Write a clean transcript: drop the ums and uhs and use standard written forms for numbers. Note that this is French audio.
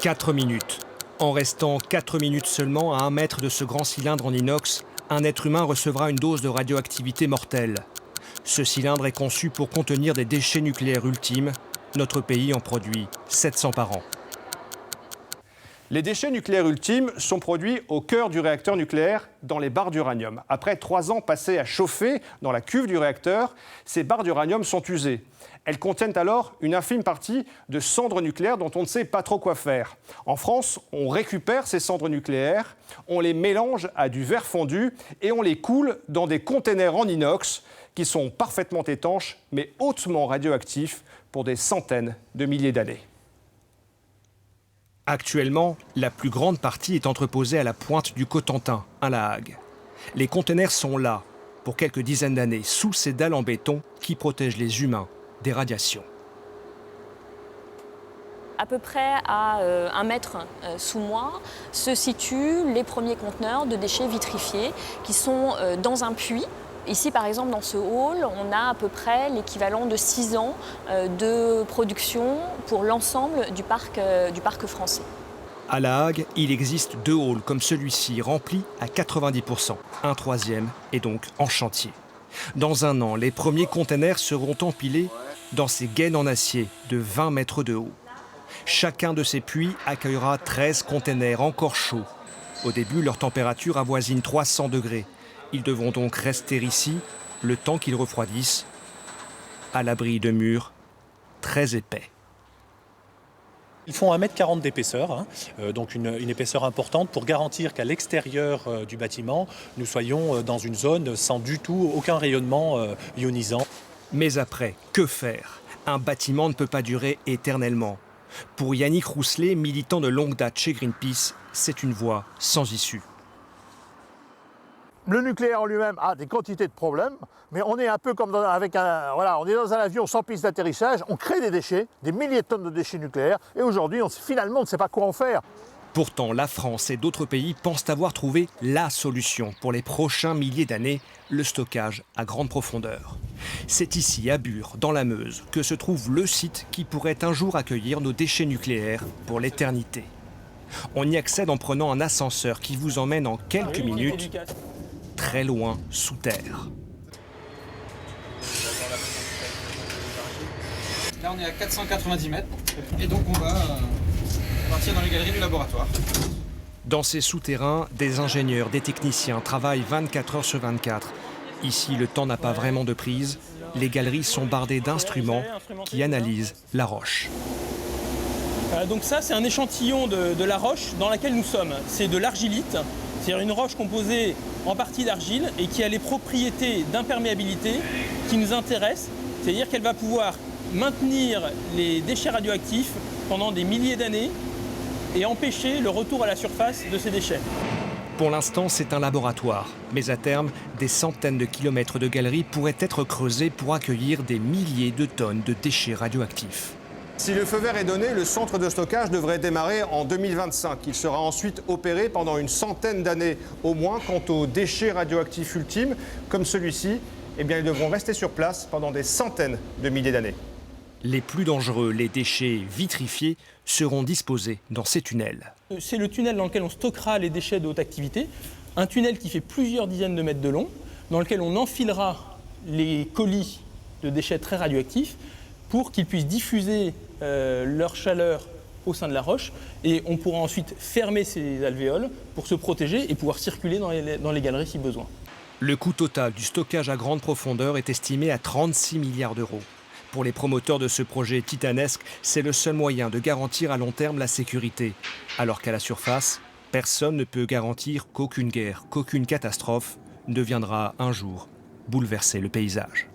4 minutes. En restant 4 minutes seulement à 1 mètre de ce grand cylindre en inox, un être humain recevra une dose de radioactivité mortelle. Ce cylindre est conçu pour contenir des déchets nucléaires ultimes. Notre pays en produit 700 par an. Les déchets nucléaires ultimes sont produits au cœur du réacteur nucléaire, dans les barres d'uranium. Après 3 ans passés à chauffer dans la cuve du réacteur, ces barres d'uranium sont usées. Elles contiennent alors une infime partie de cendres nucléaires dont on ne sait pas trop quoi faire. En France, on récupère ces cendres nucléaires, on les mélange à du verre fondu et on les coule dans des containers en inox qui sont parfaitement étanches mais hautement radioactifs pour des centaines de milliers d'années. Actuellement, la plus grande partie est entreposée à la pointe du Cotentin, à La Hague. Les conteneurs sont là, pour quelques dizaines d'années, sous ces dalles en béton qui protègent les humains des radiations. À peu près à 1 mètre sous moi se situent les premiers conteneurs de déchets vitrifiés qui sont dans un puits. Ici, par exemple, dans ce hall, on a à peu près l'équivalent de 6 ans de production pour l'ensemble du parc français. À La Hague, il existe 2 halls comme celui-ci, remplis à 90%. Un troisième est donc en chantier. Dans 1 an, les premiers containers seront empilés dans ces gaines en acier de 20 mètres de haut. Chacun de ces puits accueillera 13 containers encore chauds. Au début, leur température avoisine 300 degrés. Ils devront donc rester ici le temps qu'ils refroidissent, à l'abri de murs très épais. Ils font 1,40 m d'épaisseur, donc une épaisseur importante pour garantir qu'à l'extérieur du bâtiment, nous soyons dans une zone sans du tout aucun rayonnement ionisant. Mais après, que faire? Un bâtiment ne peut pas durer éternellement. Pour Yannick Rousselet, militant de longue date chez Greenpeace, c'est une voie sans issue. Le nucléaire en lui-même a des quantités de problèmes, mais on est un peu comme on est dans un avion sans piste d'atterrissage, on crée des déchets, des milliers de tonnes de déchets nucléaires, et aujourd'hui, finalement, on ne sait pas quoi en faire. Pourtant, la France et d'autres pays pensent avoir trouvé la solution pour les prochains milliers d'années, le stockage à grande profondeur. C'est ici, à Bure, dans la Meuse, que se trouve le site qui pourrait un jour accueillir nos déchets nucléaires pour l'éternité. On y accède en prenant un ascenseur qui vous emmène en quelques minutes très loin sous terre. Là, on est à 490 mètres et donc on va partir dans les galeries du laboratoire. Dans ces souterrains, des ingénieurs, des techniciens travaillent 24 heures sur 24. Ici, le temps n'a pas vraiment de prise. Les galeries sont bardées d'instruments qui analysent la roche. Donc ça, c'est un échantillon de la roche dans laquelle nous sommes. C'est de l'argilite, c'est-à-dire une roche composée en partie d'argile et qui a les propriétés d'imperméabilité qui nous intéressent, c'est-à-dire qu'elle va pouvoir maintenir les déchets radioactifs pendant des milliers d'années et empêcher le retour à la surface de ces déchets. Pour l'instant, c'est un laboratoire, mais à terme, des centaines de kilomètres de galeries pourraient être creusés pour accueillir des milliers de tonnes de déchets radioactifs. Si le feu vert est donné, le centre de stockage devrait démarrer en 2025. Il sera ensuite opéré pendant une centaine d'années au moins. Quant aux déchets radioactifs ultimes, comme celui-ci, eh bien, ils devront rester sur place pendant des centaines de milliers d'années. Les plus dangereux, les déchets vitrifiés, seront disposés dans ces tunnels. C'est le tunnel dans lequel on stockera les déchets de haute activité, un tunnel qui fait plusieurs dizaines de mètres de long, dans lequel on enfilera les colis de déchets très radioactifs pour qu'ils puissent diffuser leur chaleur au sein de la roche et on pourra ensuite fermer ces alvéoles pour se protéger et pouvoir circuler dans les galeries si besoin. Le coût total du stockage à grande profondeur est estimé à 36 milliards d'euros. Pour les promoteurs de ce projet titanesque, c'est le seul moyen de garantir à long terme la sécurité. Alors qu'à la surface, personne ne peut garantir qu'aucune guerre, qu'aucune catastrophe ne viendra un jour bouleverser le paysage.